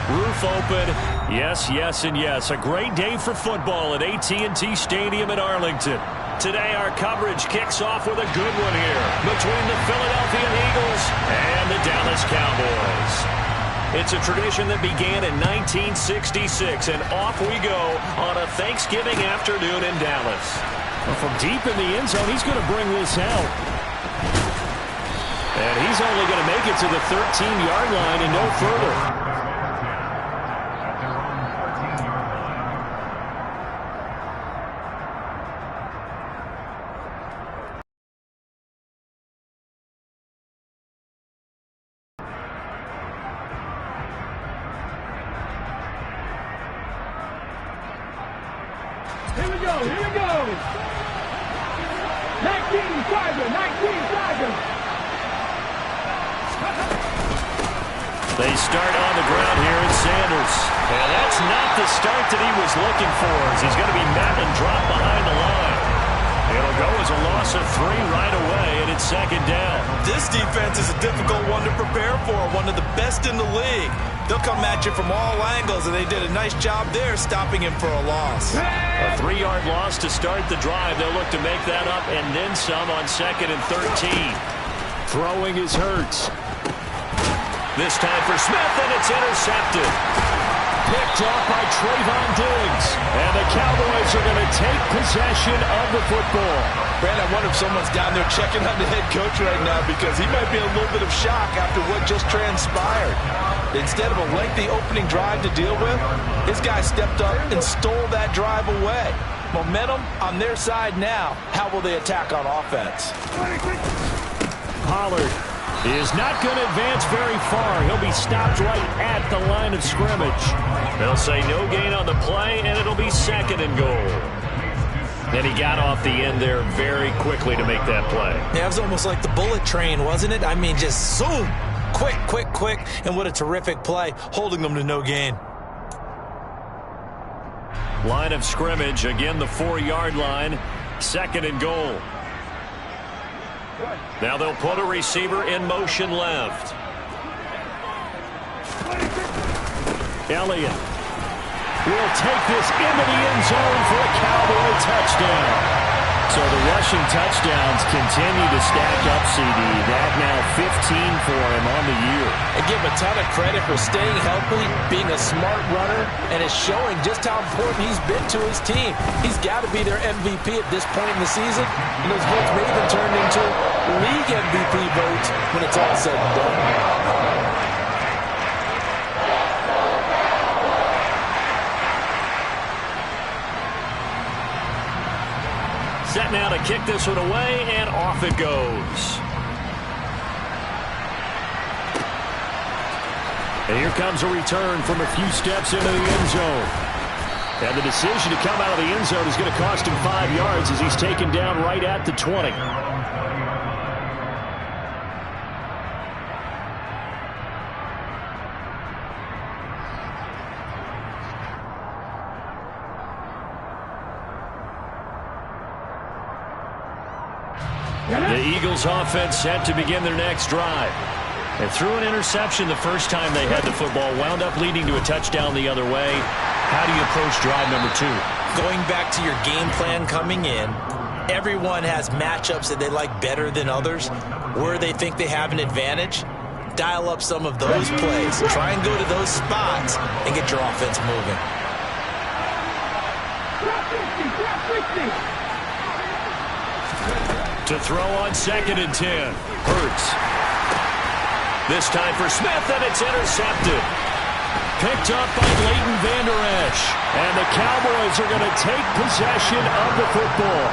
Roof open. Yes, yes, and yes. A great day for football at AT&T Stadium in Arlington. Today, our coverage kicks off with a good one here between the Philadelphia Eagles and the Dallas Cowboys. It's a tradition that began in 1966, and off we go on a Thanksgiving afternoon in Dallas. Well, from deep in the end zone, he's going to bring this out. And he's only going to make it to the 13-yard line and no further. Here we go. 19 Tiger. They start on the ground here in Sanders. And that's not the start that he was looking for, as he's going to be met and dropped behind the line. It'll go as a loss of 3 right away, and it's second down. This defense is a difficult one to prepare for, one of the best in the league. They'll come at you from all angles, and they did a nice job there stopping him for a loss. A 3-yard loss to start the drive. They'll look to make that up and then some on 2nd and 13. Throwing is Hurts. This time for Smith, and it's intercepted. Picked off by Trayvon Diggs. And the Cowboys are going to take possession of the football. Brad, I wonder if someone's down there checking on the head coach right now, because he might be in a little bit of shock after what just transpired. Instead of a lengthy opening drive to deal with, this guy stepped up and stole that drive away. Momentum on their side now. How will they attack on offense? Pollard is not going to advance very far. He'll be stopped right at the line of scrimmage. They'll say no gain on the play, and it'll be 2nd and goal. And he got off the end there very quickly to make that play. Yeah, it was almost like the bullet train, wasn't it? I mean, just zoom. Quick, and what a terrific play, holding them to no gain. Line of scrimmage, again the 4-yard line, 2nd and goal. Now they'll put a receiver in motion left. Elliott will take this into the end zone for a Cowboy touchdown. So the rushing touchdowns continue to stack up, CD. That now 15 for him on the year. I give him a ton of credit for staying healthy, being a smart runner, and it's showing just how important he's been to his team. He's got to be their MVP at this point in the season, and those votes may even turn into league MVP votes when it's all said and done. Set now to kick this one away, and off it goes. And here comes a return from a few steps into the end zone. And the decision to come out of the end zone is going to cost him 5 yards as he's taken down right at the 20. The Eagles offense set to begin their next drive. And threw an interception the first time they had the football, wound up leading to a touchdown the other way. How do you approach drive number 2? Going back to your game plan coming in, everyone has matchups that they like better than others. Where they think they have an advantage, dial up some of those plays. Try and go to those spots and get your offense moving. To throw on 2nd and 10. Hurts. This time for Smith, and it's intercepted. Picked up by Leighton Vander Esch. And the Cowboys are going to take possession of the football.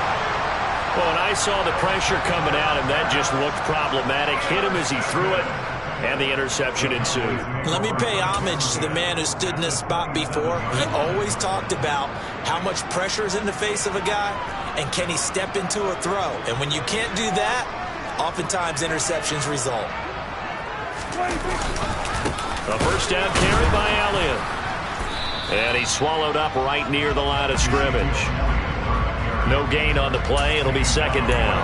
Well, and I saw the pressure coming out, and that just looked problematic. Hit him as he threw it, and the interception ensued. Let me pay homage to the man who stood in this spot before. He always talked about how much pressure is in the face of a guy, and can he step into a throw? And when you can't do that, oftentimes interceptions result. A first down carry by Elliott. And he's swallowed up right near the line of scrimmage. No gain on the play. It'll be 2nd down.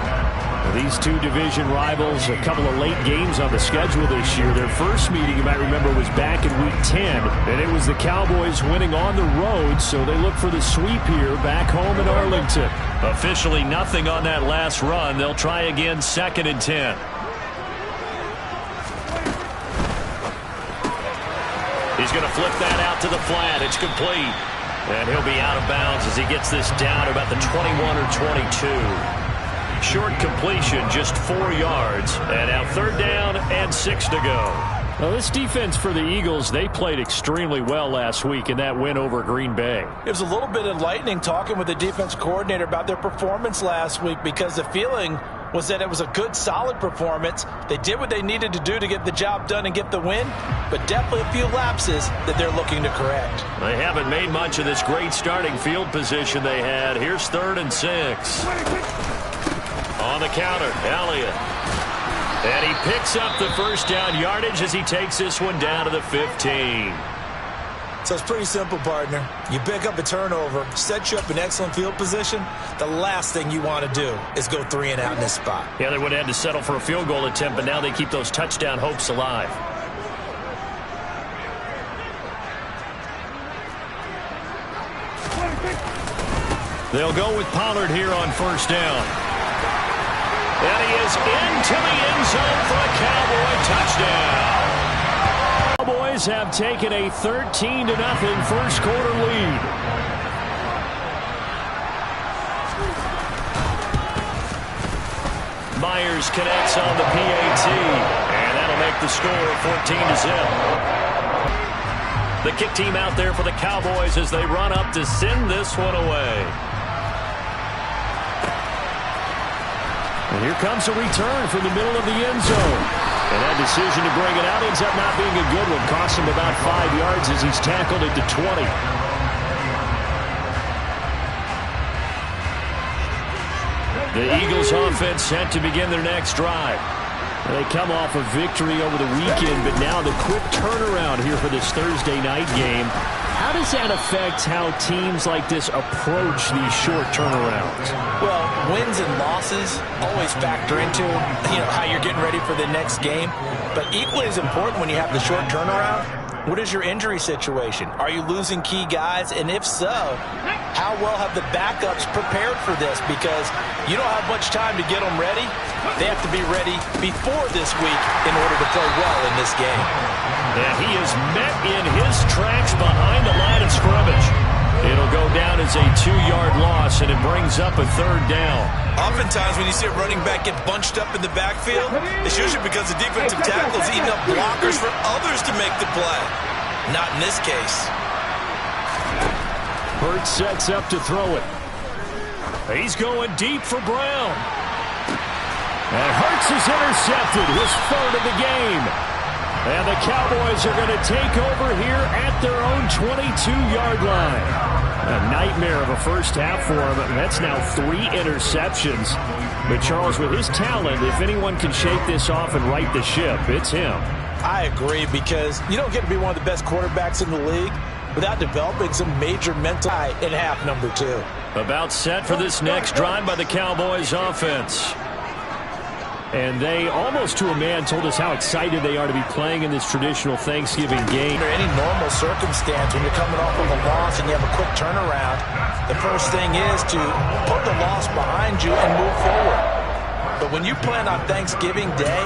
These two division rivals, a couple of late games on the schedule this year. Their first meeting, you might remember, was back in Week 10, and it was the Cowboys winning on the road, so they look for the sweep here back home in Arlington. Officially nothing on that last run. They'll try again 2nd and 10. He's going to flip that out to the flat. It's complete. And he'll be out of bounds as he gets this down to about the 21 or 22. Short completion, just 4 yards. And now 3rd down and 6 to go. Well, this defense for the Eagles, they played extremely well last week in that win over Green Bay. It was a little bit enlightening talking with the defense coordinator about their performance last week, because the feeling was that it was a good, solid performance. They did what they needed to do to get the job done and get the win, but definitely a few lapses that they're looking to correct. They haven't made much of this great starting field position they had. Here's 3rd and 6. On the counter, Elliott. And he picks up the first down yardage as he takes this one down to the 15. So it's pretty simple, partner. You pick up a turnover, set you up in excellent field position. The last thing you want to do is go 3 and out in this spot. Yeah, they would have had to settle for a field goal attempt, but now they keep those touchdown hopes alive. They'll go with Pollard here on 1st down. And he is into the end zone for a Cowboy touchdown. Cowboys have taken a 13-0 first quarter lead. Myers connects on the PAT, and that'll make the score 14-0. The kick team out there for the Cowboys as they run up to send this one away. And here comes a return from the middle of the end zone. And that decision to bring it out ends up not being a good one. Costs him about 5 yards as he's tackled it to 20. The Eagles offense set to begin their next drive. They come off a victory over the weekend, but now the quick turnaround here for this Thursday night game. How does that affect how teams like this approach these short turnarounds? Well, wins and losses always factor into how you're getting ready for the next game. But equally as important when you have the short turnaround, what is your injury situation? Are you losing key guys? And if so, how well have the backups prepared for this? Because you don't have much time to get them ready. They have to be ready before this week in order to play well in this game. And he is met in his tracks behind the line of scrimmage. It'll go down as a 2-yard loss, and it brings up a 3rd down. Oftentimes when you see a running back get bunched up in the backfield, it's usually because the defensive tackle is eating up blockers for others to make the play. Not in this case. Hurts sets up to throw it. He's going deep for Brown. And Hurts is intercepted, his 3rd of the game. And the Cowboys are going to take over here at their own 22-yard line. A nightmare of a first half for him. That's now 3 interceptions. But Charles, with his talent, if anyone can shake this off and right the ship, it's him. I agree, because you don't get to be one of the best quarterbacks in the league without developing some major mental in half number 2. About set for this next drive by the Cowboys offense. And they, almost to a man, told us how excited they are to be playing in this traditional Thanksgiving game. Under any normal circumstance, when you're coming off of a loss and you have a quick turnaround, the first thing is to put the loss behind you and move forward. But when you plan on Thanksgiving Day,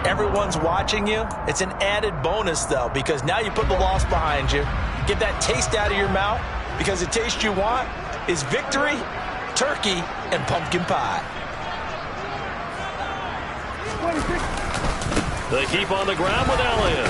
everyone's watching you. It's an added bonus, though, because now you put the loss behind you, get that taste out of your mouth, because the taste you want is victory, turkey, and pumpkin pie. They keep on the ground with Elliott.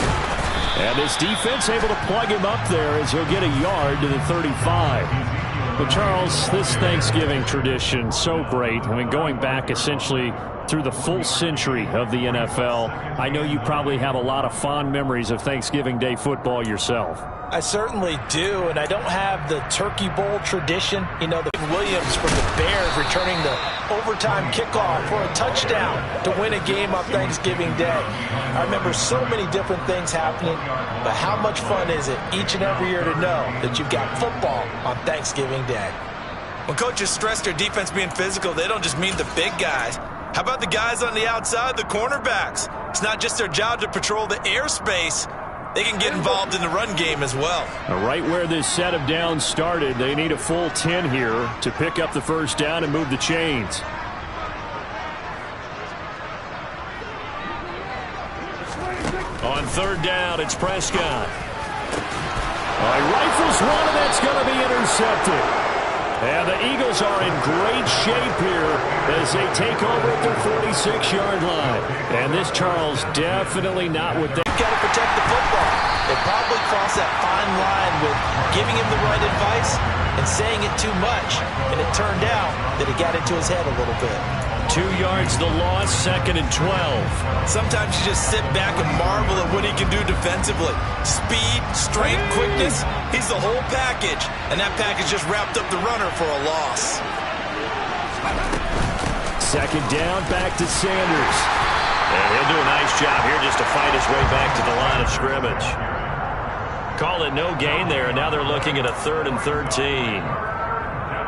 And this defense able to plug him up there as he'll get a yard to the 35. But Charles, this Thanksgiving tradition, so great. I mean, going back essentially through the full century of the NFL, I know you probably have a lot of fond memories of Thanksgiving Day football yourself. I certainly do, and I don't have the Turkey Bowl tradition. You know, the Williams from the Bears returning the overtime kickoff for a touchdown to win a game on Thanksgiving Day. I remember so many different things happening, but how much fun is it each and every year to know that you've got football on Thanksgiving Day? When coaches stress their defense being physical, they don't just mean the big guys. How about the guys on the outside, the cornerbacks? It's not just their job to patrol the airspace. They can get involved in the run game as well. Right where this set of downs started, they need a full 10 here to pick up the first down and move the chains. On third down, it's Prescott. He rifles one, and that's going to be intercepted. And the Eagles are in great shape here as they take over at their 46-yard line. And this, Charles, definitely not what they... You've got to protect the football. They probably cross that fine line with giving him the right advice and saying it too much. And it turned out that it got into his head a little bit. 2 yards the loss, 2nd and 12. Sometimes you just sit back and marvel at what he can do defensively. Speed, strength, quickness, he's the whole package. And that package just wrapped up the runner for a loss. 2nd down, back to Sanders. And he'll do a nice job here just to fight his way back to the line of scrimmage. Call it no gain there, and now they're looking at a 3rd and 13.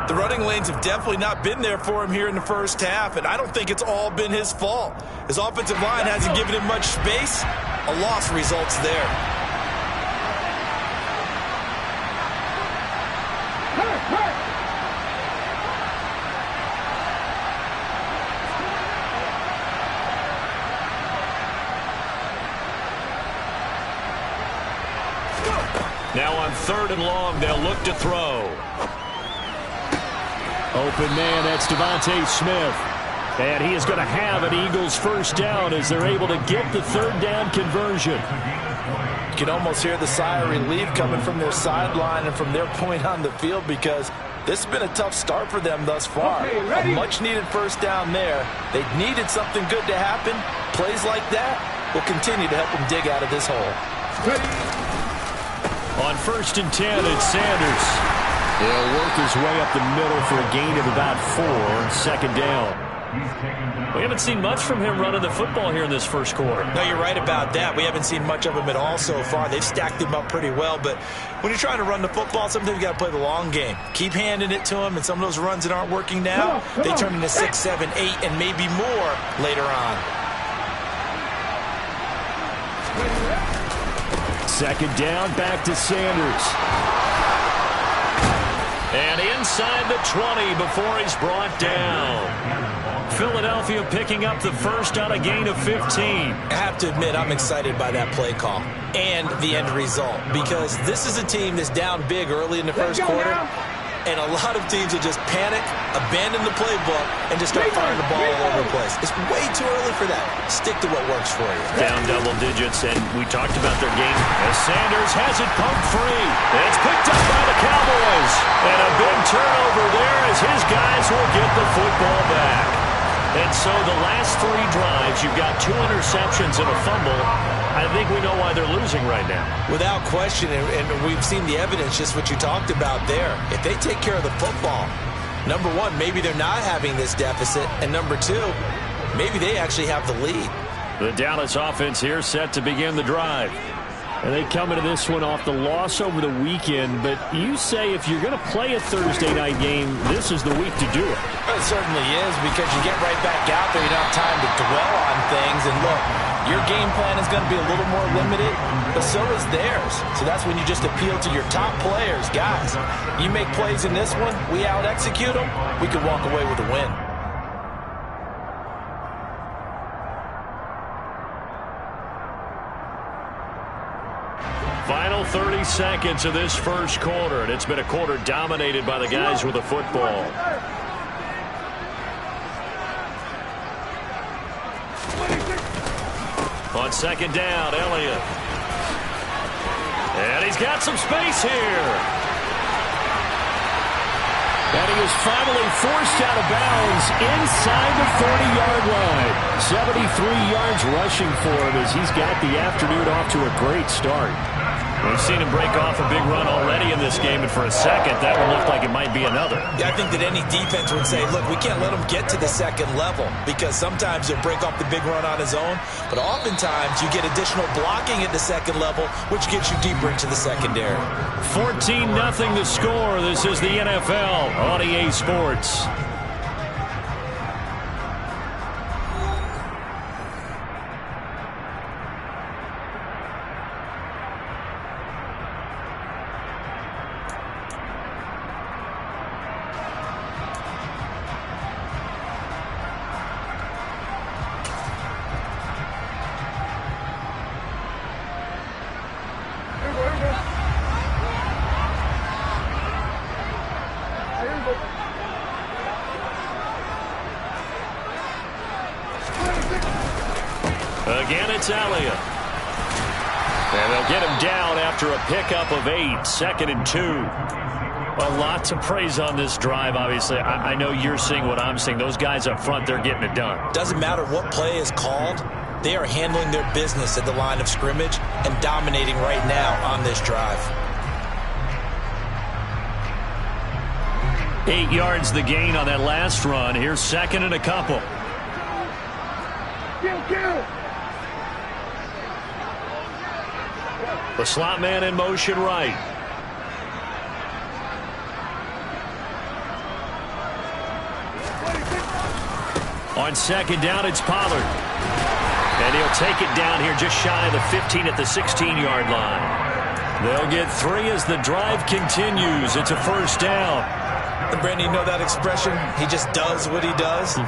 The running lanes have definitely not been there for him here in the first half, and I don't think it's all been his fault. His offensive line hasn't given him much space. A loss results there. Now on 3rd and long, they'll look to throw. Open man, that's Devontae Smith. And he is going to have an Eagles first down as they're able to get the 3rd down conversion. You can almost hear the sigh of relief coming from their sideline and from their point on the field because this has been a tough start for them thus far. A much-needed first down there. They needed something good to happen. Plays like that will continue to help them dig out of this hole. On 1st and 10, it's Sanders. He'll work his way up the middle for a gain of about 4. 2nd down. We haven't seen much from him running the football here in this first quarter. No, you're right about that. We haven't seen much of him at all so far. They've stacked him up pretty well, but when you're trying to run the football, sometimes you got to play the long game. Keep handing it to him, and some of those runs that aren't working now, they turn into 6, 7, 8, and maybe more later on. 2nd down, back to Sanders. And inside the 20 before he's brought down. Philadelphia picking up the first on a gain of 15. I have to admit, I'm excited by that play call and the end result because this is a team that's down big early in the first quarter. And a lot of teams will just panic, abandon the playbook, and just start firing the ball all over the place. It's way too early for that. Stick to what works for you. Down double digits, and we talked about their game as Sanders has it pumped free. It's picked up by the Cowboys. And a big turnover there as his guys will get the football back. And so the last 3 drives, you've got 2 interceptions and a fumble. I think we know why they're losing right now. Without question, and we've seen the evidence, just what you talked about there. If they take care of the football, number 1, maybe they're not having this deficit, and number 2, maybe they actually have the lead. The Dallas offense here set to begin the drive. And they come into this one off the loss over the weekend, but you say if you're going to play a Thursday night game, this is the week to do it. It certainly is because you get right back out there. You don't have time to dwell on things. And look, your game plan is going to be a little more limited, but so is theirs. So that's when you just appeal to your top players. Guys, you make plays in this one, we out-execute them, we can walk away with a win. Final 30 seconds of this first quarter, and it's been a quarter dominated by the guys with the football. On 2nd down, Elliott. And he's got some space here. And he is finally forced out of bounds inside the 40-yard line. 73 yards rushing for him as he's got the afternoon off to a great start. We've seen him break off a big run already in this game, and for a second, that one looked like it might be another. Yeah, I think that any defense would say, look, we can't let him get to the second level because sometimes he'll break off the big run on his own, but oftentimes you get additional blocking at the second level, which gets you deeper into the secondary. 14-0 the score. This is the NFL on EA Sports. Again, it's Elliott. And they'll get him down after a pickup of 8, 2nd and 2. A lot to praise on this drive, obviously. I know you're seeing what I'm seeing. Those guys up front, they're getting it done. Doesn't matter what play is called. They are handling their business at the line of scrimmage and dominating right now on this drive. 8 yards the gain on that last run. Here's 2nd and a couple. The slot man in motion right. On 2nd down, it's Pollard. And he'll take it down here just shy of the 15 at the 16-yard line. They'll get 3 as the drive continues. It's a 1st down. And Brandon, you know that expression? He just does what he does.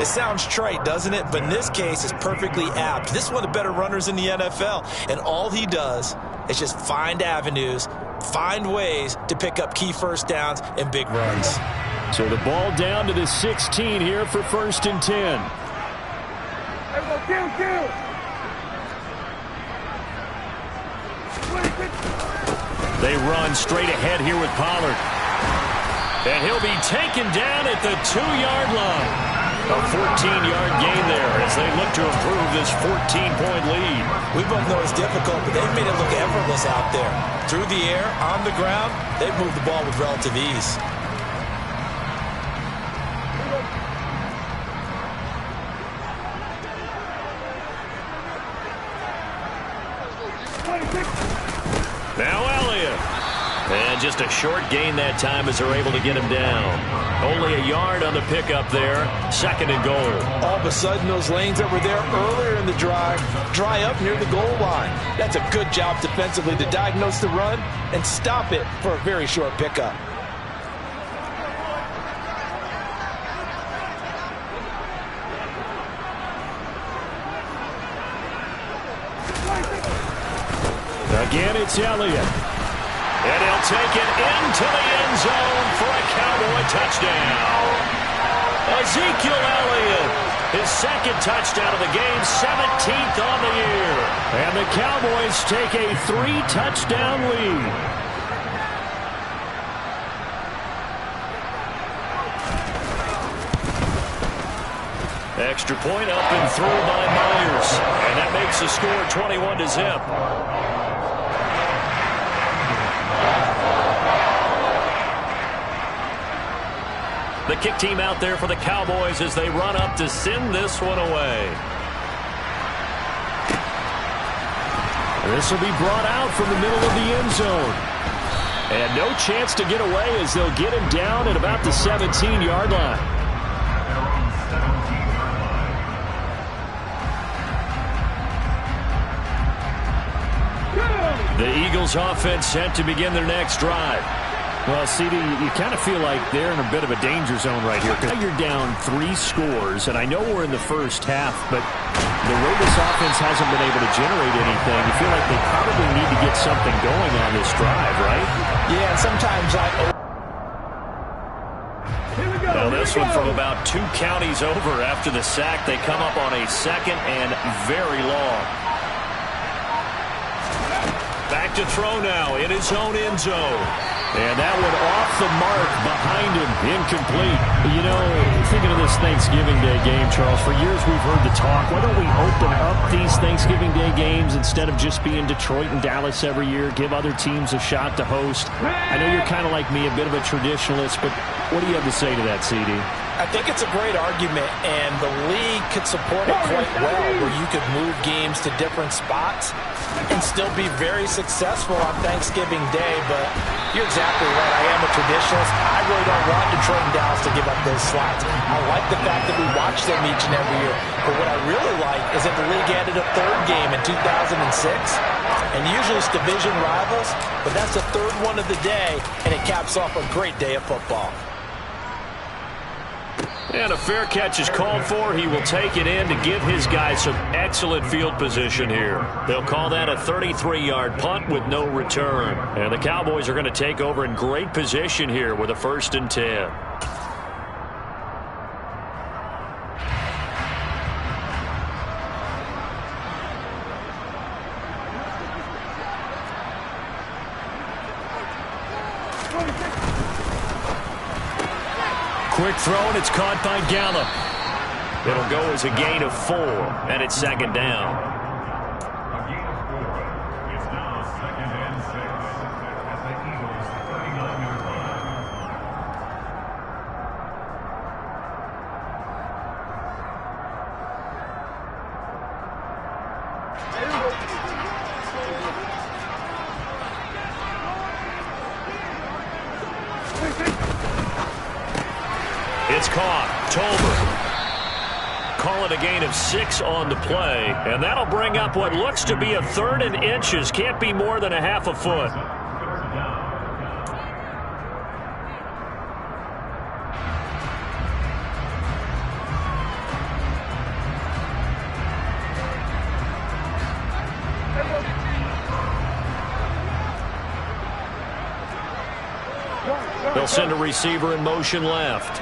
It sounds trite, doesn't it? But in this case, it's perfectly apt. This is one of the better runners in the NFL. And all he does is just find avenues, find ways to pick up key 1st downs and big runs. So the ball down to the 16 here for 1st and 10. They run straight ahead here with Pollard. And he'll be taken down at the 2-yard line. A 14-yard gain there as they look to improve this 14-point lead. We both know it's difficult, but they've made it look effortless out there. Through the air, on the ground, they've moved the ball with relative ease. Now Elliott. And just a short gain that time as they're able to get him down. Only a yard on the pickup there. 2nd and goal. All of a sudden, those lanes that were there earlier in the drive dry up near the goal line. That's a good job defensively to diagnose the run and stop it for a very short pickup. Again, it's Elliott. And he'll take it into the end zone for a Cowboy touchdown. Ezekiel Elliott, his 2nd touchdown of the game, 17th on the year. And the Cowboys take a 3-touchdown lead. Extra point up and through by Myers. And that makes the score 21-0. The kick team out there for the Cowboys as they run up to send this one away. This will be brought out from the middle of the end zone. And no chance to get away as they'll get him down at about the 17-yard line. The Eagles offense set to begin their next drive. Well, CD, you kind of feel like they're in a bit of a danger zone right here. Now you're down 3 scores, and I know we're in the first half, but the way this offense hasn't been able to generate anything, you feel like they probably need to get something going on this drive, right? Yeah, and sometimes Now this one from about 2 counties over after the sack. They come up on a 2nd and very long. Back to throw now in his own end zone. And that one off the mark behind him, incomplete. You know, thinking of this Thanksgiving Day game, Charles, for years we've heard the talk, why don't we open up these Thanksgiving Day games instead of just being Detroit and Dallas every year, give other teams a shot to host? I know you're kind of like me, a bit of a traditionalist, but what do you have to say to that, CD? I think it's a great argument, and the league could support it quite well, where you could move games to different spots and still be very successful on Thanksgiving Day. But you're exactly right. I am a traditionalist. I really don't want Detroit and Dallas to give up those slots. I like the fact that we watch them each and every year. But what I really like is that the league added a 3rd game in 2006. And usually it's division rivals, but that's the 3rd one of the day, and it caps off a great day of football. And a fair catch is called for. He will take it in to give his guys some excellent field position here. They'll call that a 33-yard punt with no return. And the Cowboys are going to take over in great position here with a 1st and 10. Quick throw, and it's caught by Gallup. It'll go as a gain of 4, and it's second down. It's caught. Tolbert. Call it a gain of 6 on the play, and that'll bring up what looks to be a 3rd and inches. Can't be more than a half a foot. They'll send a receiver in motion left.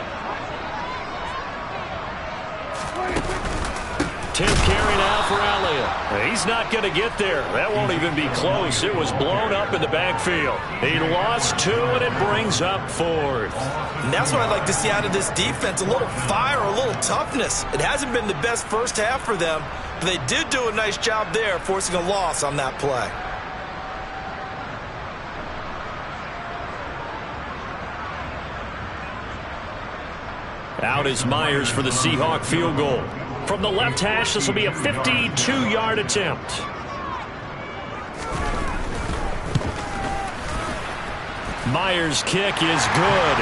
10th carry now for Elliott. He's not going to get there. That won't even be close. It was blown up in the backfield. He lost 2, and it brings up 4th. And that's what I'd like to see out of this defense. A little fire, a little toughness. It hasn't been the best first half for them, but they did do a nice job there, forcing a loss on that play. Out is Myers for the Seahawk field goal. From the left hash, this will be a 52-yard attempt. Myers' kick is good.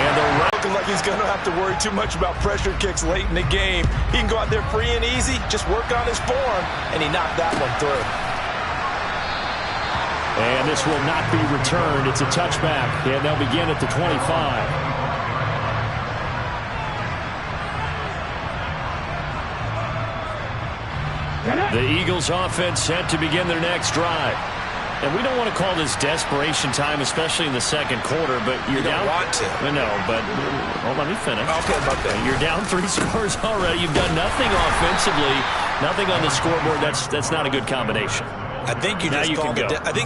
And the looking like he's going to have to worry too much about pressure kicks late in the game. He can go out there free and easy, just work on his form, and he knocked that one through. And this will not be returned. It's a touchback, and they'll begin at the 25. The Eagles offense set to begin their next drive. And we don't want to call this desperation time, especially in the second quarter, but you're down. You don't want to. No, but well, let me finish. Okay, about that. You're down 3 scores already. You've done nothing offensively, nothing on the scoreboard. That's not a good combination. I think you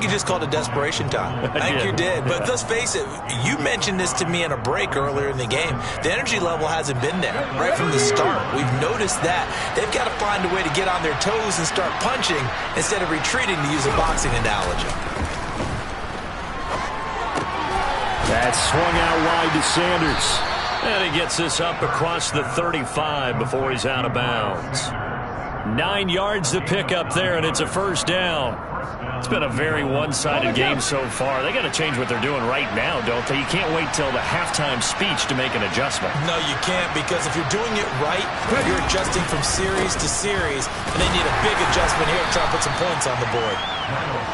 just called it desperation time. I think you did. But let's face it, you mentioned this to me in a break earlier in the game. The energy level hasn't been there right from the start. We've noticed that. They've got to find a way to get on their toes and start punching instead of retreating, to use a boxing analogy. That's swung out wide to Sanders. And he gets this up across the 35 before he's out of bounds. 9 yards to pick up there, and it's a first down. It's been a very one-sided game so far. They got to change what they're doing right now, don't they? You can't wait till the halftime speech to make an adjustment. No, you can't, because if you're doing it right, you're adjusting from series to series, and they need a big adjustment here to try to put some points on the board.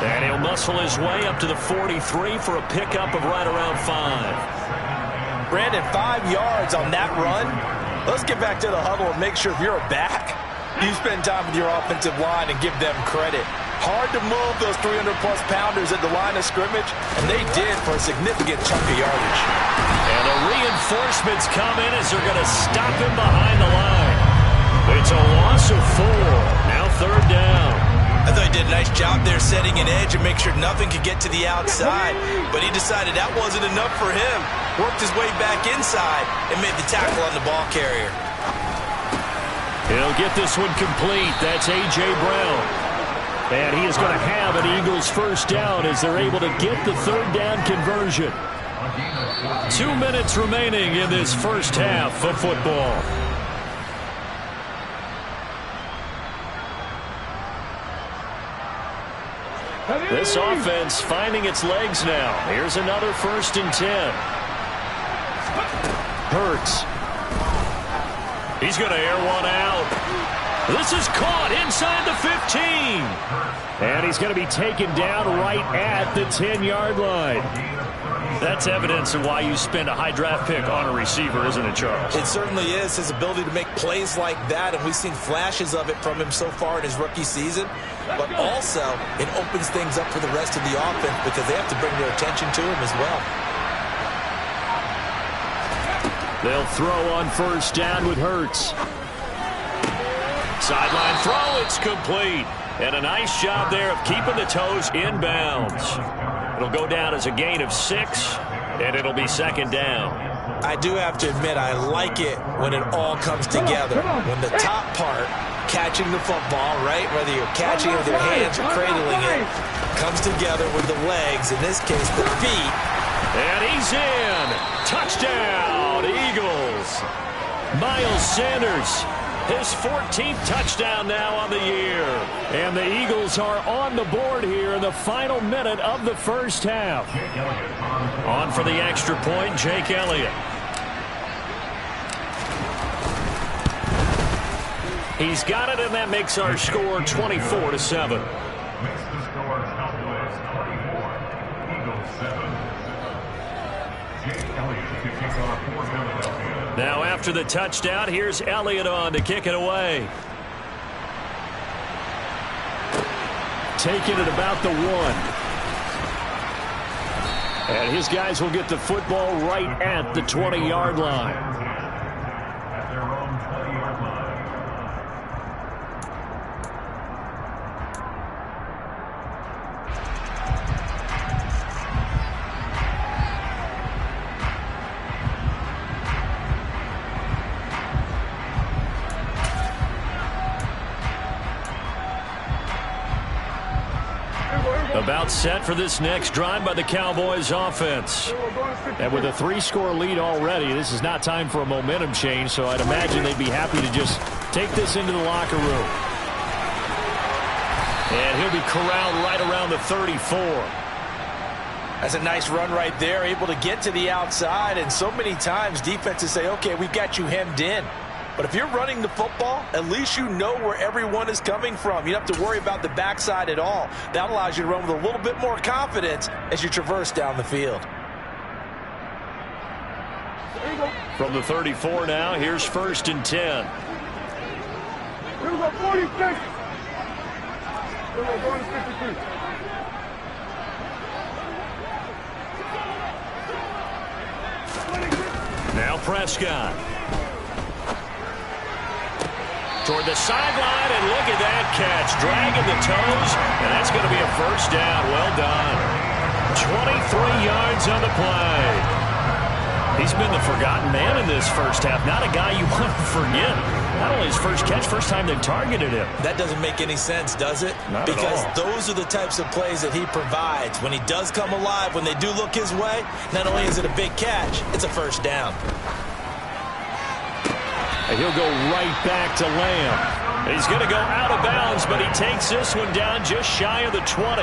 And he'll muscle his way up to the 43 for a pickup of right around 5. Brandon, 5 yards on that run. Let's get back to the huddle and make sure if you're back, you spend time with your offensive line and give them credit. Hard to move those 300-plus pounders at the line of scrimmage, and they did for a significant chunk of yardage. And the reinforcements come in as they're going to stop him behind the line. It's a loss of 4. Now 3rd down. I thought he did a nice job there setting an edge and make sure nothing could get to the outside, but he decided that wasn't enough for him. Worked his way back inside and made the tackle on the ball carrier. He'll get this one complete. That's A.J. Brown. And he is going to have an Eagles first down as they're able to get the 3rd down conversion. 2 minutes remaining in this first half of football. This offense finding its legs now. Here's another 1st and 10. Hurts. He's going to air one out. This is caught inside the 15. And he's going to be taken down right at the 10-yard line. That's evidence of why you spend a high draft pick on a receiver, isn't it, Charles? It certainly is. His ability to make plays like that, and we've seen flashes of it from him so far in his rookie season. But also, it opens things up for the rest of the offense because they have to bring their attention to him as well. They'll throw on 1st down with Hurts. Sideline throw, it's complete. And a nice job there of keeping the toes inbounds. It'll go down as a gain of 6. And it'll be second down. I do have to admit, I like it when it all comes together. When the top part, catching the football, right, whether you're catching it with your hands or cradling it, comes together with the legs, in this case the feet. And he's in. Touchdown, Eagles. Miles Sanders, his 14th touchdown now on the year. And the Eagles are on the board here in the final minute of the first half. On for the extra point, Jake Elliott. He's got it, and that makes our score 24-7. Now after the touchdown, here's Elliott on to kick it away. Taking it about the 1. And his guys will get the football right at the 20-yard line. About set for this next drive by the Cowboys offense. And with a 3-score lead already, this is not time for a momentum change, so I'd imagine they'd be happy to just take this into the locker room. And he'll be corralled right around the 34. That's a nice run right there, able to get to the outside, and so many times defenses say, okay, we've got you hemmed in. But if you're running the football, at least you know where everyone is coming from. You don't have to worry about the backside at all. That allows you to run with a little bit more confidence as you traverse down the field. From the 34 now, here's 1st and 10. Here we go, 46. Here we go, going to 53. Now Prescott. Toward the sideline, and look at that catch. Dragging the toes, and that's going to be a first down. Well done. 23 yards on the play. He's been the forgotten man in this first half. Not a guy you want to forget. Not only his first catch, first time they've targeted him. That doesn't make any sense, does it? Not because at all. Those are the types of plays that he provides. When he does come alive, when they do look his way, not only is it a big catch, it's a first down. And he'll go right back to Lamb. He's going to go out of bounds, but he takes this one down just shy of the 20.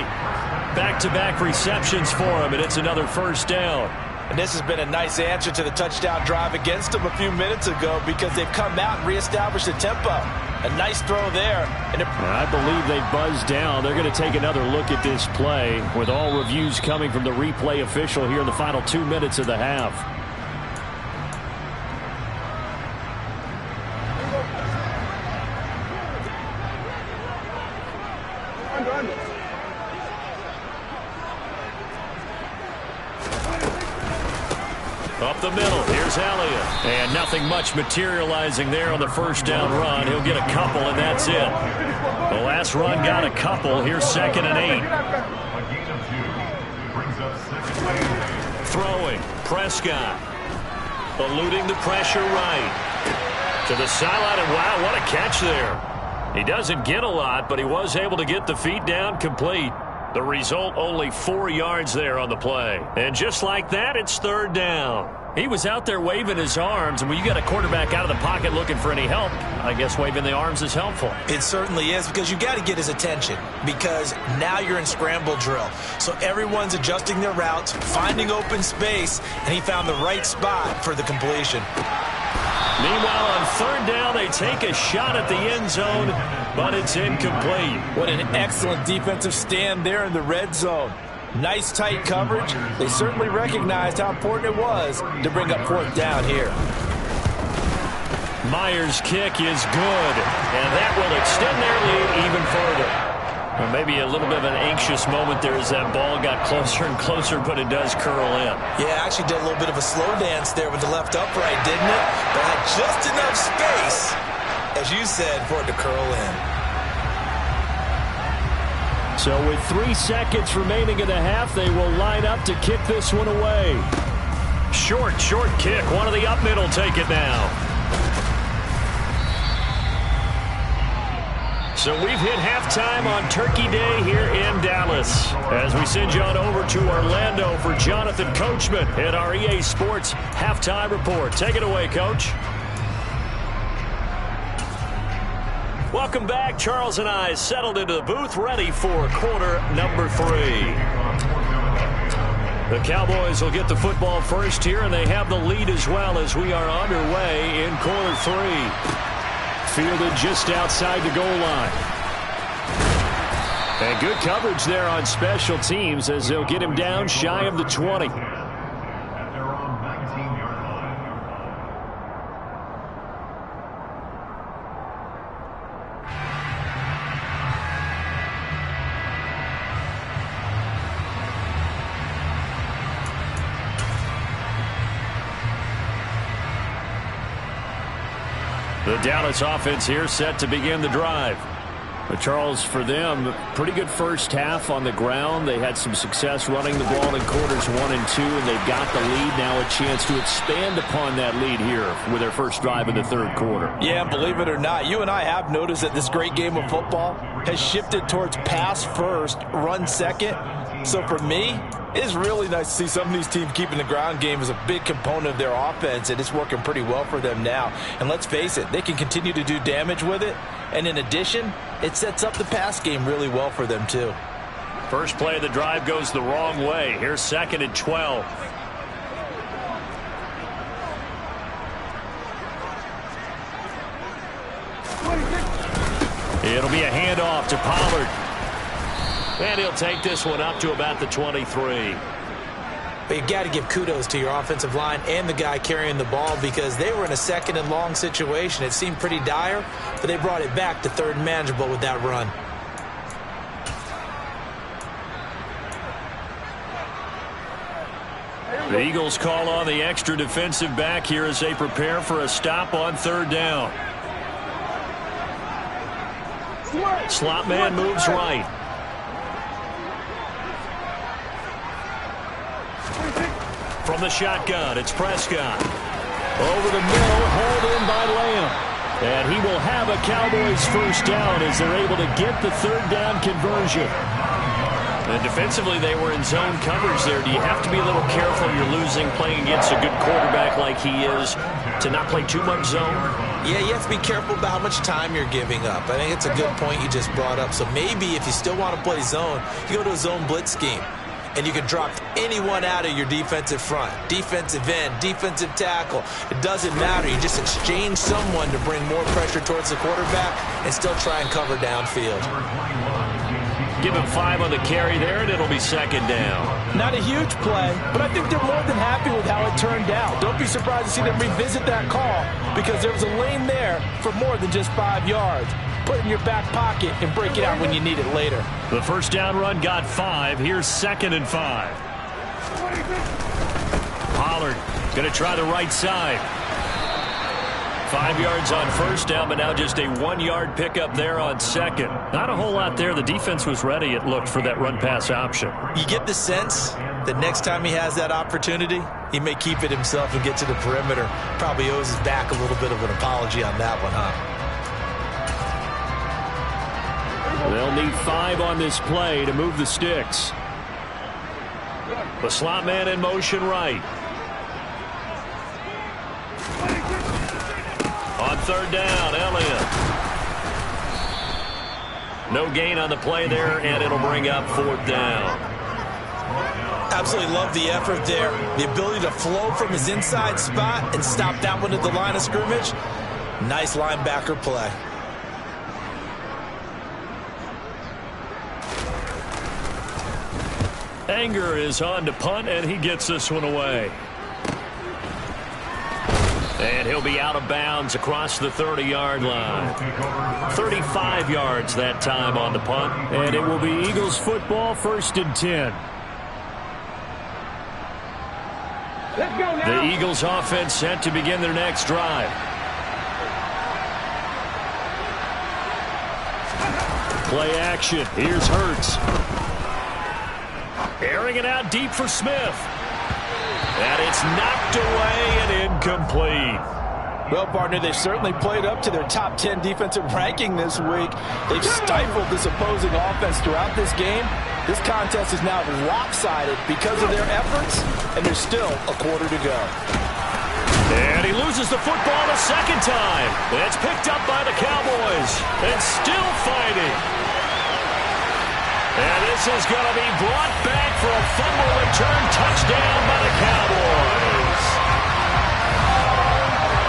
Back-to-back receptions for him, and it's another first down. And this has been a nice answer to the touchdown drive against them a few minutes ago because they've come out and reestablished the tempo. A nice throw there. And I believe they buzzed down. They're going to take another look at this play with all reviews coming from the replay official here in the final 2 minutes of the half. Up the middle, here's Elliott. And nothing much materializing there on the first down run. He'll get a couple, and that's it. The last run got a couple. Here's 2nd and 8. Throwing, Prescott. Eluding the pressure right. To the sideline, and wow, what a catch there. He doesn't get a lot, but he was able to get the feet down complete. The result, only 4 yards there on the play. And just like that, it's 3rd down. He was out there waving his arms, and when you got a quarterback out of the pocket looking for any help, I guess waving the arms is helpful. It certainly is, because you got to get his attention, because now you're in scramble drill. So everyone's adjusting their routes, finding open space, and he found the right spot for the completion. Meanwhile, on 3rd down, they take a shot at the end zone, but it's incomplete. What an excellent defensive stand there in the red zone. Nice tight coverage. They certainly recognized how important it was to bring up 4th down here. Myers' kick is good, and that will extend their lead even further. Well, maybe a little bit of an anxious moment there as that ball got closer and closer, but it does curl in. Yeah, actually did a little bit of a slow dance there with the left upright, didn't it? But had just enough space, as you said, for it to curl in. So with 3 seconds remaining in the half, they will line up to kick this one away. Short kick. One of the up mid will take it now. So we've hit halftime on Turkey Day here in Dallas. As we send you on over to Orlando for Jonathan Coachman at our EA Sports Halftime Report. Take it away, Coach. Welcome back. Charles and I settled into the booth, ready for quarter number 3. The Cowboys will get the football first here, and they have the lead as well as we are underway in quarter 3. Fielded just outside the goal line. And good coverage there on special teams as they'll get him down shy of the 20. The Dallas offense here set to begin the drive. But Charles, for them, pretty good first half on the ground. They had some success running the ball in quarters 1 and 2, and they've got the lead. Now a chance to expand upon that lead here with their first drive in the third quarter. Yeah, believe it or not, you and I have noticed that this great game of football has shifted towards pass first, run second. So for me, it's really nice to see some of these teams keeping the ground game as a big component of their offense, and it's working pretty well for them now. And let's face it, they can continue to do damage with it. And in addition, it sets up the pass game really well for them too. First play of the drive goes the wrong way. Here's 2nd and 12. It'll be a handoff to Pollard. And he'll take this one up to about the 23. But you got to give kudos to your offensive line and the guy carrying the ball, because they were in a 2nd and long situation. It seemed pretty dire, but they brought it back to 3rd and manageable with that run. The Eagles call on the extra defensive back here as they prepare for a stop on 3rd down. Slot man moves right. From the shotgun, it's Prescott. Over the middle, hauled in by Lamb. And he will have a Cowboys first down as they're able to get the 3rd down conversion. And defensively, they were in zone coverage there. Do you have to be a little careful? You're losing, playing against a good quarterback like he is, to not play too much zone? Yeah, you have to be careful about how much time you're giving up. I think it's a good point you just brought up. So maybe if you still want to play zone, you go to a zone blitz scheme. And you can drop anyone out of your defensive front. Defensive end, defensive tackle. It doesn't matter. You just exchange someone to bring more pressure towards the quarterback and still try and cover downfield. Give him 5 on the carry there, and it'll be 2nd down. Not a huge play, but I think they're more than happy with how it turned out. Don't be surprised to see them revisit that call, because there was a lane there for more than just 5 yards. Put it in your back pocket and break it out when you need it later. The first down run got 5. Here's 2nd and 5. Pollard going to try the right side. 5 yards on first down, but now just a 1-yard pickup there on 2nd. Not a whole lot there. The defense was ready, it looked, for that run-pass option. You get the sense that next time he has that opportunity, he may keep it himself and get to the perimeter. Probably owes his back a little bit of an apology on that one, huh? They'll need 5 on this play to move the sticks. The slot man in motion right. On 3rd down, Elliott. No gain on the play there, and it'll bring up 4th down. Absolutely love the effort there. The ability to flow from his inside spot and stop that one at the line of scrimmage. Nice linebacker play. Anger is on to punt, and he gets this one away. And he'll be out of bounds across the 30-yard line. 35 yards that time on the punt, and it will be Eagles football, 1st and 10. Let's go now. The Eagles offense set to begin their next drive. Play action. Here's Hurts. Airing it out deep for Smith. And it's knocked away and incomplete. Well, partner, they've certainly played up to their top 10 defensive ranking this week. They've stifled this opposing offense throughout this game. This contest is now lopsided because of their efforts, and there's still a quarter to go. And he loses the football a second time. It's picked up by the Cowboys. And still fighting. And this is going to be brought back for a fumble return touchdown by the Cowboys.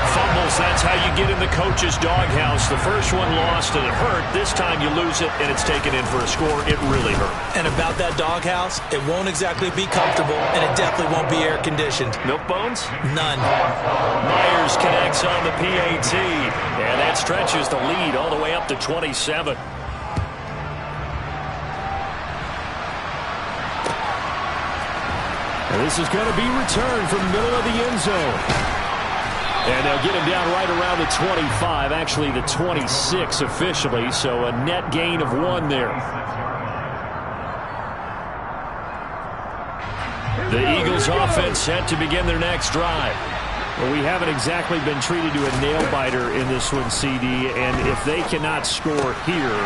Fumbles, that's how you get in the coach's doghouse. The first one lost and it hurt. This time you lose it and it's taken in for a score. It really hurt. And about that doghouse, it won't exactly be comfortable, and it definitely won't be air-conditioned. Milk bones? None. Myers connects on the PAT, and that stretches the lead all the way up to 27. And this is going to be returned from the middle of the end zone. And they'll get him down right around the 25, actually the 26 officially, so a net gain of 1 there. The Eagles offense set to begin their next drive. Well, we haven't exactly been treated to a nail-biter in this one, CD, and if they cannot score here,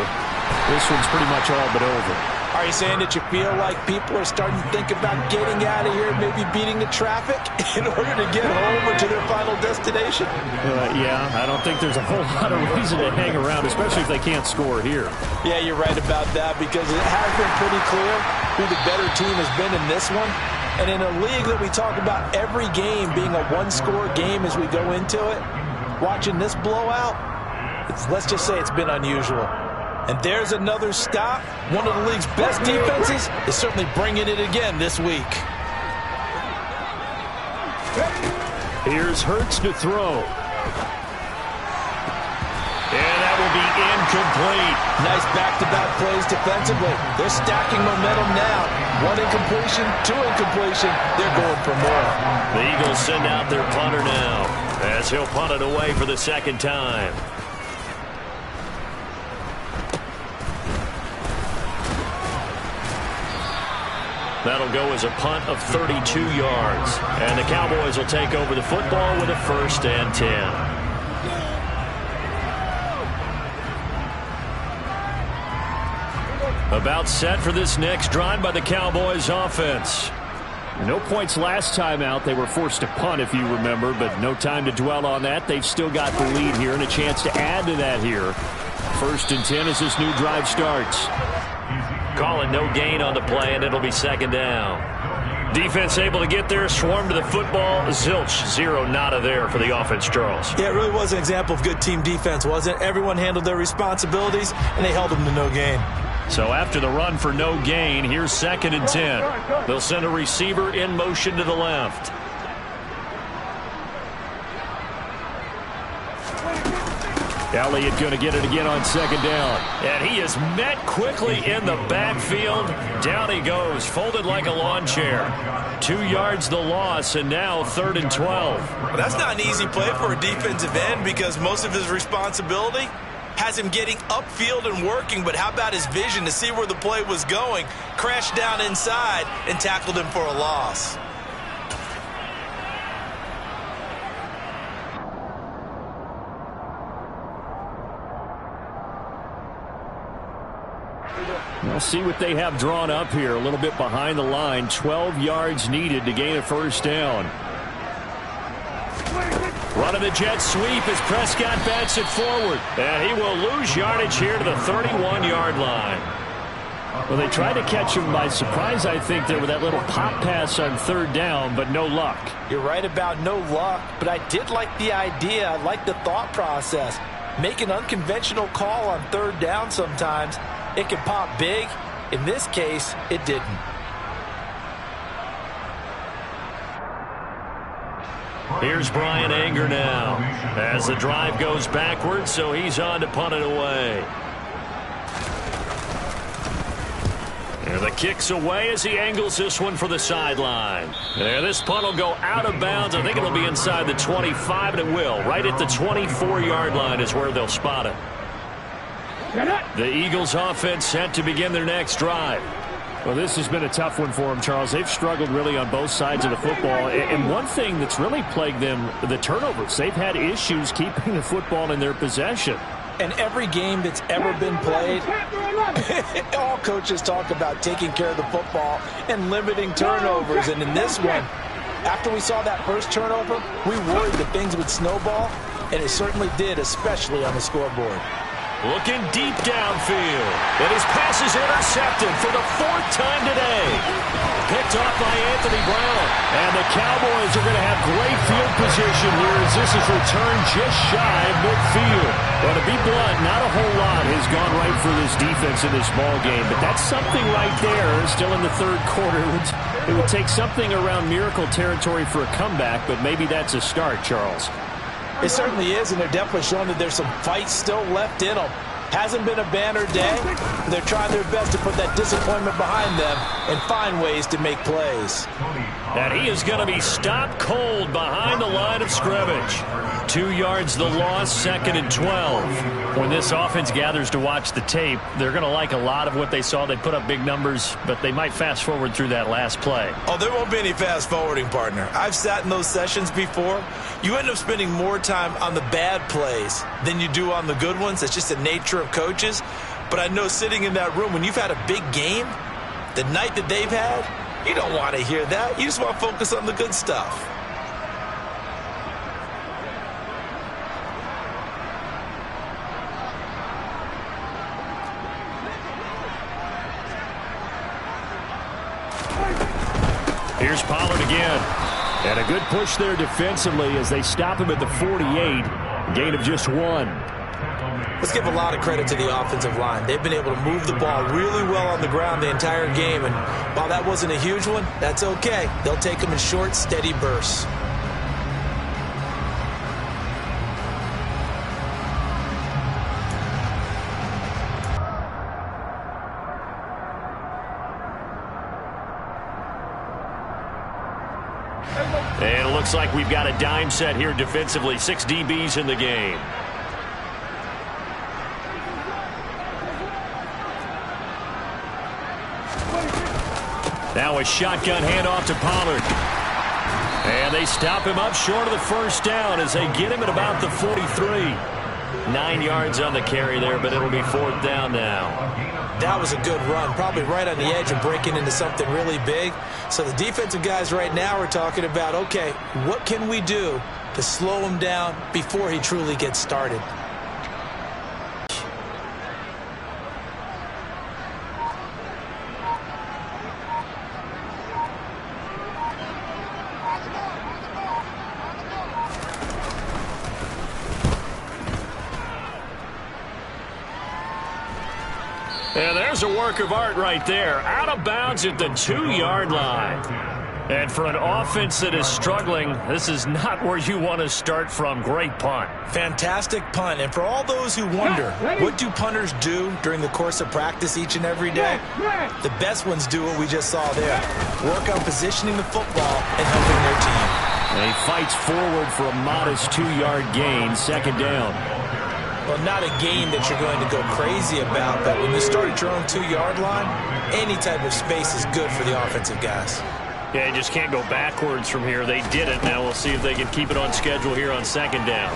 this one's pretty much all but over. Are you saying that you feel like people are starting to think about getting out of here, maybe beating the traffic in order to get home or to their final destination? Yeah, I don't think there's a whole lot of reason to hang around, especially if they can't score here. Yeah, you're right about that, because it has been pretty clear who the better team has been in this one. And in a league that we talk about every game being a one-score game as we go into it, watching this blowout, let's just say it's been unusual. And there's another stop. One of the league's best defenses is certainly bringing it again this week. Here's Hurts to throw. And that will be incomplete. Nice back-to-back plays defensively. They're stacking momentum now. 1 incompletion, 2 incompletion. They're going for more. The Eagles send out their punter now as he'll punt it away for the second time. That'll go as a punt of 32 yards. And the Cowboys will take over the football with a 1st and 10. About set for this next drive by the Cowboys offense. No points last time out. They were forced to punt, if you remember, but no time to dwell on that. They've still got the lead here and a chance to add to that here. 1st and 10 as this new drive starts. Calling no gain on the play, and it'll be 2nd down. Defense able to get there, swarm to the football. Zilch, 0 nada there for the offense, Charles. Yeah, it really was an example of good team defense, wasn't it? Everyone handled their responsibilities, and they held them to no gain. So after the run for no gain, here's 2nd and 10. They'll send a receiver in motion to the left. Elliott going to get it again on 2nd down. And he is met quickly in the backfield. Down he goes, folded like a lawn chair. 2 yards the loss, and now 3rd and 12. Well, that's not an easy play for a defensive end because most of his responsibility has him getting upfield and working, but how about his vision to see where the play was going, crashed down inside, and tackled him for a loss. We'll see what they have drawn up here. A little bit behind the line. 12 yards needed to gain a 1st down. Running the jet sweep as Prescott bats it forward. And he will lose yardage here to the 31-yard line. Well, they tried to catch him by surprise, I think, there with that little pop pass on 3rd down, but no luck. You're right about no luck, but I did like the idea. I like the thought process. Make an unconventional call on 3rd down sometimes. It can pop big. In this case, it didn't. Here's Brian Anger now as the drive goes backwards, so he's on to punt it away. And the kick's away as he angles this one for the sideline. And this punt will go out of bounds. I think it'll be inside the 25, and it will. Right at the 24-yard line is where they'll spot it. The Eagles offense set to begin their next drive. Well, this has been a tough one for them, Charles. They've struggled really on both sides of the football. And one thing that's really plagued them, the turnovers. They've had issues keeping the football in their possession. And every game that's ever been played, all coaches talk about taking care of the football and limiting turnovers. And in this one, after we saw that first turnover, we worried that things would snowball, and it certainly did, especially on the scoreboard. Looking deep downfield. And his pass is intercepted for the 4th time today. Picked off by Anthony Brown. And the Cowboys are going to have great field position here as this is returned just shy of midfield. Well, to be blunt, not a whole lot has gone right for this defense in this ball game, but that's something right there still in the 3rd quarter. It would take something around miracle territory for a comeback, but maybe that's a start, Charles. It certainly is, and they're definitely showing that there's some fight still left in them. Hasn't been a banner day. They're trying their best to put that disappointment behind them and find ways to make plays. And he is going to be stopped cold behind the line of scrimmage. 2 yards the loss, 2nd and 12. When this offense gathers to watch the tape, they're going to like a lot of what they saw. They put up big numbers, but they might fast forward through that last play. Oh, there won't be any fast forwarding, partner. I've sat in those sessions before. You end up spending more time on the bad plays than you do on the good ones. It's just the nature of coaches. But I know sitting in that room, when you've had a big game, the night that they've had, you don't want to hear that. You just want to focus on the good stuff. Here's Pollard again. And a good push there defensively as they stop him at the 48. Gain of just 1. Let's give a lot of credit to the offensive line. They've been able to move the ball really well on the ground the entire game. And while that wasn't a huge one, that's okay. They'll take them in short, steady bursts. And it looks like we've got a dime set here defensively. 6 DBs in the game. Now a shotgun handoff to Pollard. And they stop him up short of the first down as they get him at about the 43. 9 yards on the carry there, but it'll be 4th down now. That was a good run, probably right on the edge of breaking into something really big. So the defensive guys right now are talking about, okay, what can we do to slow him down before he truly gets started? And there's a work of art right there. Out of bounds at the 2-yard line. And for an offense that is struggling, this is not where you want to start from. Great punt. Fantastic punt. And for all those who wonder, what do punters do during the course of practice each and every day? The best ones do what we just saw there. Work on positioning the football and helping their team. And he fights forward for a modest 2-yard gain, 2nd down. Well, not a gain that you're going to go crazy about, but when you start at your own 2-yard line, any type of space is good for the offensive guys. Yeah, you just can't go backwards from here. They did it. Now we'll see if they can keep it on schedule here on 2nd down.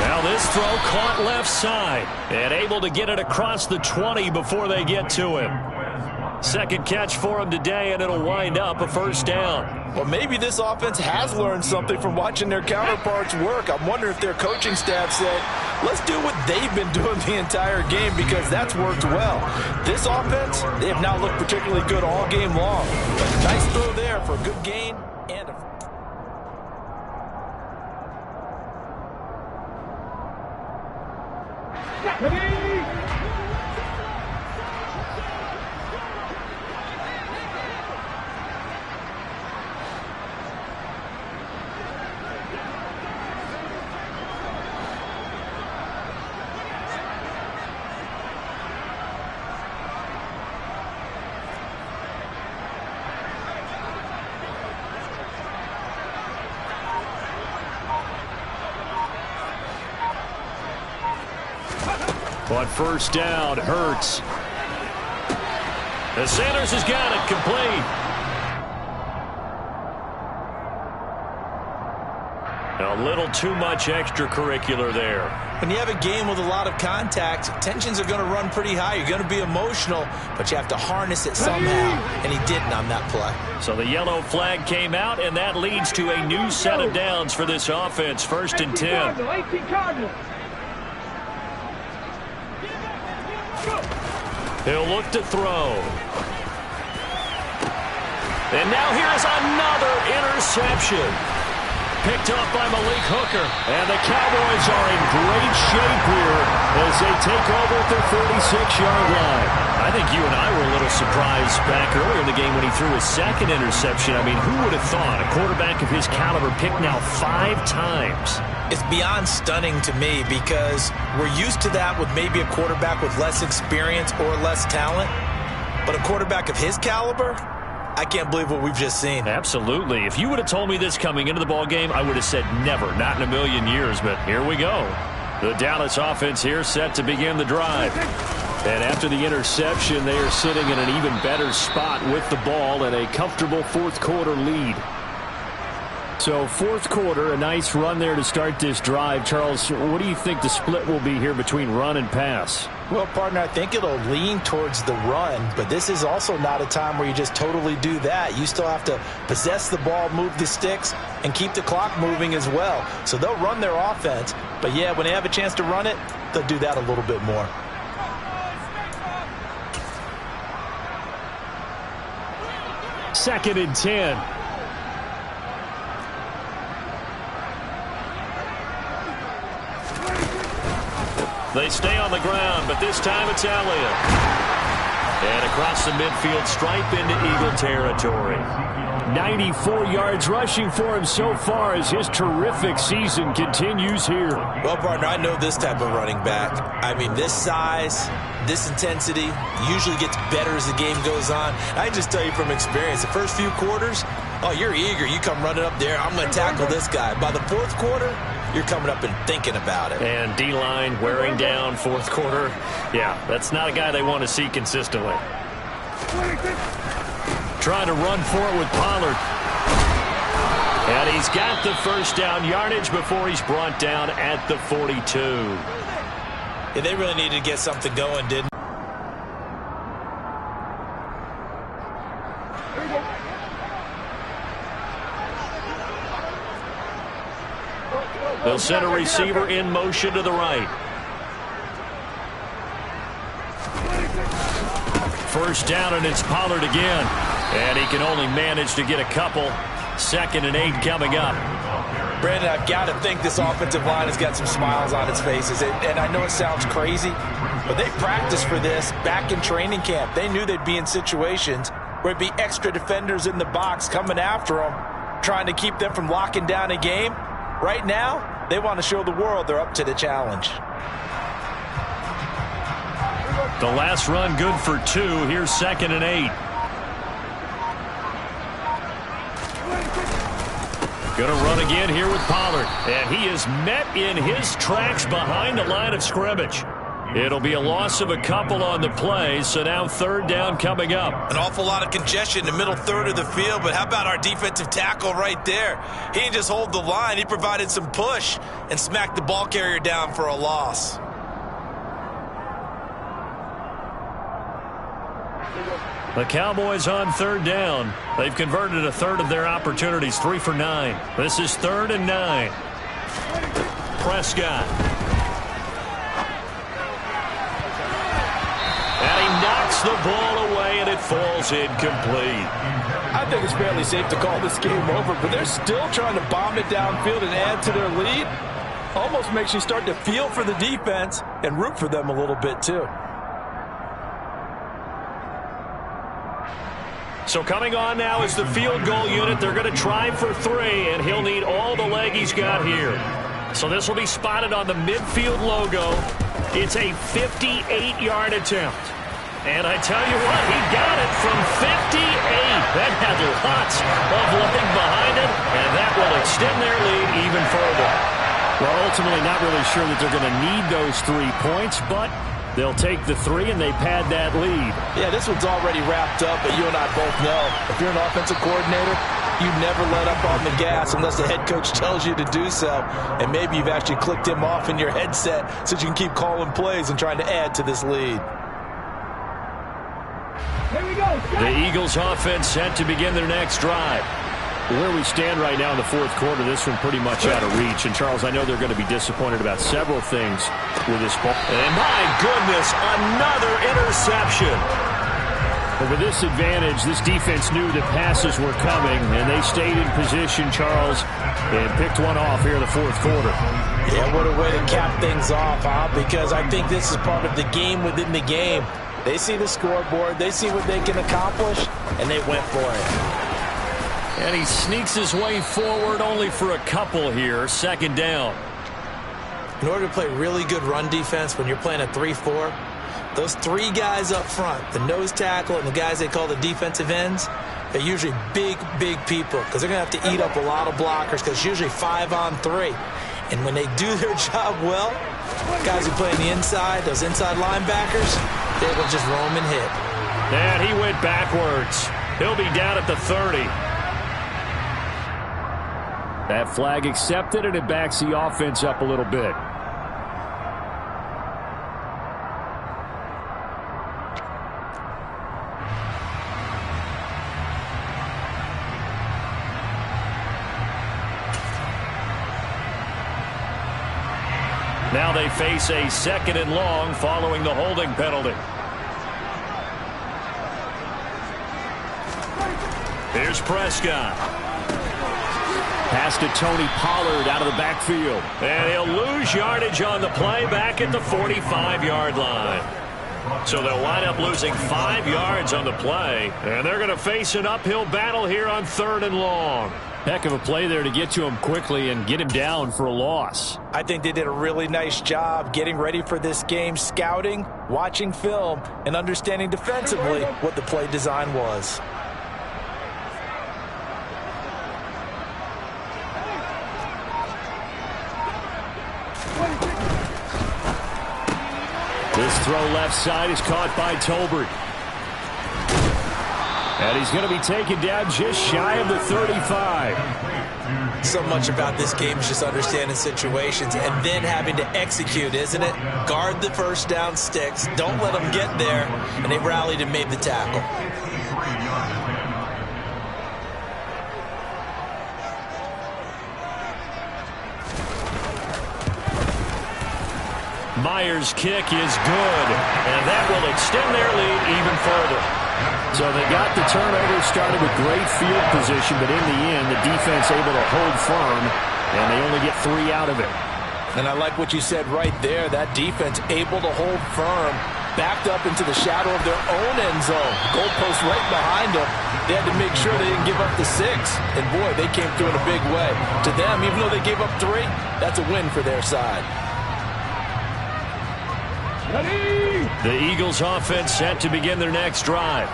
Now this throw caught left side and able to get it across the 20 before they get to him. 2nd catch for him today, and it'll wind up a 1st down. Well, maybe this offense has learned something from watching their counterparts work. I'm wondering if their coaching staff said, let's do what they've been doing the entire game because that's worked well. This offense, they have not looked particularly good all game long. But a nice throw there for a good gain and a... On first down, Hurts. The Sanders has got it complete. A little too much extracurricular there. When you have a game with a lot of contact, tensions are going to run pretty high. You're going to be emotional, but you have to harness it somehow, and he didn't on that play. So the yellow flag came out, and that leads to a new set of downs for this offense. 1st and 10. He'll look to throw. And now here's another interception. Picked up by Malik Hooker. And the Cowboys are in great shape here as they take over at their 46-yard line. I think you and I were a little surprised back earlier in the game when he threw his second interception. I mean, who would have thought a quarterback of his caliber picked now 5 times? It's beyond stunning to me because we're used to that with maybe a quarterback with less experience or less talent. But a quarterback of his caliber, I can't believe what we've just seen. Absolutely. If you would have told me this coming into the ball game, I would have said never, not in a million years. But here we go. The Dallas offense here set to begin the drive. And after the interception, they are sitting in an even better spot with the ball and a comfortable fourth quarter lead. So fourth quarter, a nice run there to start this drive. Charles, what do you think the split will be here between run and pass? Well, partner, I think it'll lean towards the run, but this is also not a time where you just totally do that. You still have to possess the ball, move the sticks, and keep the clock moving as well. So they'll run their offense, but yeah, when they have a chance to run it, they'll do that a little bit more. Second and 10. They stay on the ground, but this time it's Elliott. And across the midfield stripe into Eagle territory. 94 yards rushing for him so far as his terrific season continues here. Well, partner, I know this type of running back. I mean, this size, this intensity usually gets better as the game goes on. I just tell you from experience, the first few quarters, oh, you're eager. You come running up there, I'm going to tackle this guy. By the fourth quarter, you're coming up and thinking about it. And D-line wearing down fourth quarter. Yeah, that's not a guy they want to see consistently. Trying to run for it with Pollard. And he's got the first down yardage before he's brought down at the 42. Yeah, they really needed to get something going, didn't they? They'll send a receiver in motion to the right. First down, and it's Pollard again. And he can only manage to get a couple. 2nd and 8 coming up. Brandon, I've got to think this offensive line has got some smiles on its faces. And I know it sounds crazy, but they practiced for this back in training camp. They knew they'd be in situations where it'd be extra defenders in the box coming after them, trying to keep them from locking down a game. Right now, they want to show the world they're up to the challenge. The last run good for 2. Here's 2nd and 8. Going to run again here with Pollard. And he is met in his tracks behind the line of scrimmage. It'll be a loss of a couple on the play, so now 3rd down coming up. An awful lot of congestion in the middle third of the field, but how about our defensive tackle right there? He didn't just hold the line. He provided some push and smacked the ball carrier down for a loss. The Cowboys on 3rd down. They've converted a third of their opportunities, 3 for 9. This is 3rd and 9. Prescott. And he knocks the ball away, and it falls incomplete. I think it's fairly safe to call this game over, but they're still trying to bomb it downfield and add to their lead. Almost makes you start to feel for the defense and root for them a little bit, too. So coming on now is the field goal unit. They're going to try for 3, and he'll need all the leg he's got here. So this will be spotted on the midfield logo. It's a 58-yard attempt. And I tell you what, he got it from 58. That had lots of leg behind it, and that will extend their lead even further. Well, ultimately not really sure that they're going to need those 3 points, but They'll take the 3, and they pad that lead. Yeah, this one's already wrapped up, but you and I both know if you're an offensive coordinator, you never let up on the gas unless the head coach tells you to do so. And maybe you've actually clicked him off in your headset so you can keep calling plays and trying to add to this lead. Here we go. The Eagles offense set to begin their next drive. Where we stand right now in the fourth quarter, this one pretty much out of reach. And, Charles, I know they're going to be disappointed about several things with this ball. And, my goodness, another interception. But with this advantage, this defense knew that passes were coming, and they stayed in position, Charles, and picked one off here in the fourth quarter. Yeah, what a way to cap things off, huh? Because I think this is part of the game within the game. They see the scoreboard, they see what they can accomplish, and they went for it. And he sneaks his way forward only for a couple here. Second down. In order to play really good run defense when you're playing a 3-4, those 3 guys up front, the nose tackle and the guys they call the defensive ends, they're usually big, big people because they're going to have to eat up a lot of blockers because it's usually 5 on 3. And when they do their job well, guys who play on the inside, those inside linebackers, they will just roam and hit. And he went backwards. He'll be down at the 30. That flag accepted, and it backs the offense up a little bit. Now they face a 2nd and long following the holding penalty. Here's Prescott. Pass to Tony Pollard out of the backfield. And he'll lose yardage on the play back at the 45-yard line. So they'll wind up losing 5 yards on the play. And they're going to face an uphill battle here on 3rd and long. Heck of a play there to get to him quickly and get him down for a loss. I think they did a really nice job getting ready for this game, scouting, watching film, and understanding defensively what the play design was. This throw left side is caught by Tolbert. And he's going to be taken down just shy of the 35. So much about this game is just understanding situations and then having to execute, isn't it? Guard the first down sticks. Don't let them get there. And they rallied and made the tackle. Myers' kick is good, and that will extend their lead even further. So they got the turnover, started with great field position, but in the end, the defense able to hold firm, and they only get 3 out of it. And I like what you said right there. That defense able to hold firm, backed up into the shadow of their own end zone. Goalpost right behind them. They had to make sure they didn't give up the 6. And, boy, they came through in a big way. To them, even though they gave up 3, that's a win for their side. The Eagles offense set to begin their next drive.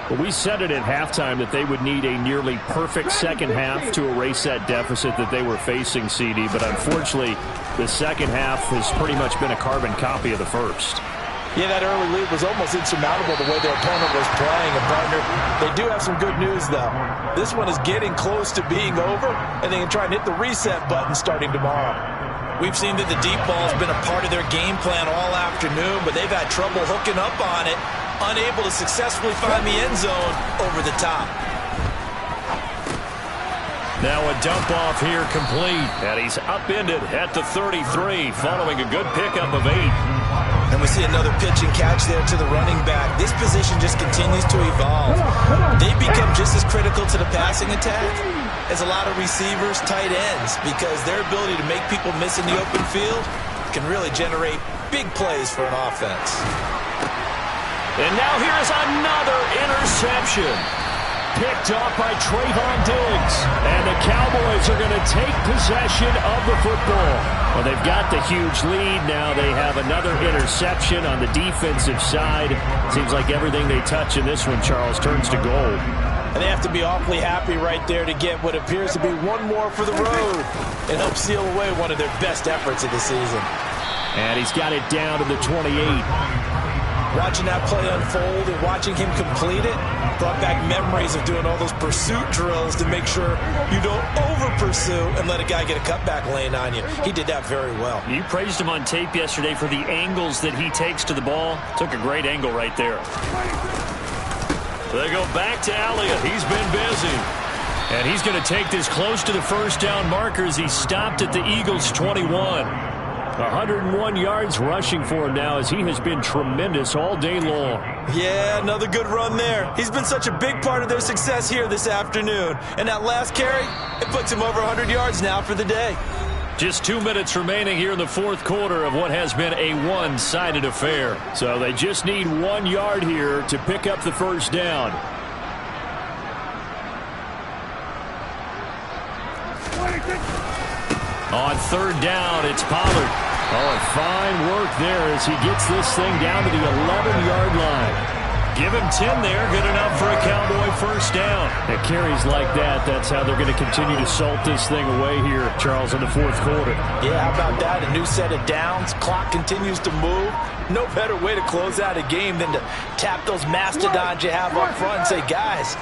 Well, we said it at halftime that they would need a nearly perfect second half to erase that deficit that they were facing, CD. But unfortunately, the second half has pretty much been a carbon copy of the first. Yeah, that early lead was almost insurmountable the way their opponent was playing. And, partner, they do have some good news, though. This one is getting close to being over, and they can try and hit the reset button starting tomorrow. We've seen that the deep ball has been a part of their game plan all afternoon, but they've had trouble hooking up on it, unable to successfully find the end zone over the top. Now a dump off here complete, and he's upended at the 33 following a good pickup of 8. And we see another pitch and catch there to the running back. This position just continues to evolve. They become just as critical to the passing attack as a lot of receivers, tight ends, because their ability to make people miss in the open field can really generate big plays for an offense. And now here's another interception. Picked off by Trayvon Diggs. And the Cowboys are going to take possession of the football. Well, they've got the huge lead. Now they have another interception on the defensive side. Seems like everything they touch in this one, Charles, turns to gold. And they have to be awfully happy right there to get what appears to be one more for the road and help seal away one of their best efforts of the season. And he's got it down to the 28. Watching that play unfold and watching him complete it brought back memories of doing all those pursuit drills to make sure you don't over-pursue and let a guy get a cutback lane on you. He did that very well. You praised him on tape yesterday for the angles that he takes to the ball. Took a great angle right there. They go back to Elliott. He's been busy. And he's going to take this close to the first down markers. He stopped at the Eagles' 21. 101 yards rushing for him now as he has been tremendous all day long. Yeah, another good run there. He's been such a big part of their success here this afternoon. And that last carry, it puts him over 100 yards now for the day. Just 2 minutes remaining here in the fourth quarter of what has been a one-sided affair. So they just need 1 yard here to pick up the first down. On third down, it's Pollard. Oh, and fine work there as he gets this thing down to the 11-yard line. Give him 10 there, good enough for a Cowboy first down. And carries like that, that's how they're going to continue to salt this thing away here, Charles, in the fourth quarter. Yeah, how about that? A new set of downs. Clock continues to move. No better way to close out a game than to tap those mastodons you have up front and say, guys,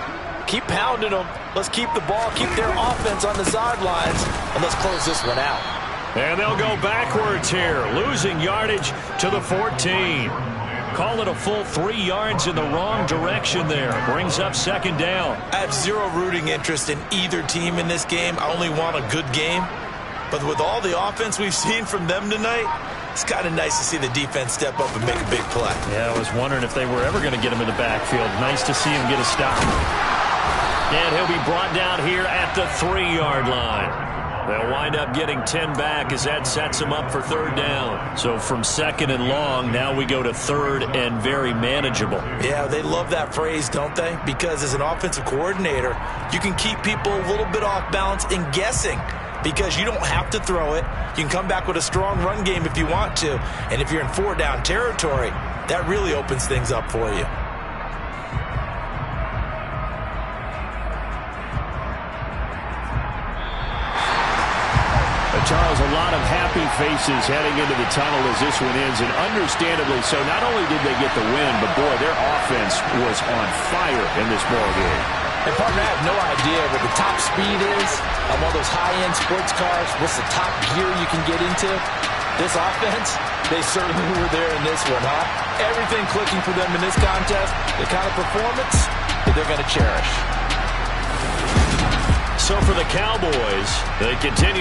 keep pounding them. Let's keep the ball, keep their offense on the sidelines, and let's close this one out. And they'll go backwards here, losing yardage to the 14. Call it a full 3 yards in the wrong direction there. Brings up second down. I have zero rooting interest in either team in this game. I only want a good game. But with all the offense we've seen from them tonight, it's kind of nice to see the defense step up and make a big play. Yeah, I was wondering if they were ever going to get him in the backfield. Nice to see him get a stop. And he'll be brought down here at the 3-yard line. They'll wind up getting 10 back as that sets them up for third down. So from second and long, now we go to third and very manageable. Yeah, they love that phrase, don't they? Because as an offensive coordinator, you can keep people a little bit off balance and guessing because you don't have to throw it. You can come back with a strong run game if you want to. And if you're in 4-down territory, that really opens things up for you. Charles, a lot of happy faces heading into the tunnel as this one ends, and understandably so. Not only did they get the win, but boy, their offense was on fire in this ball game. And partner, I have no idea what the top speed is on one of those high-end sports cars. What's the top gear you can get into? This offense, they certainly were there in this one, huh? Everything clicking for them in this contest, the kind of performance that they're going to cherish. So for the Cowboys, they continue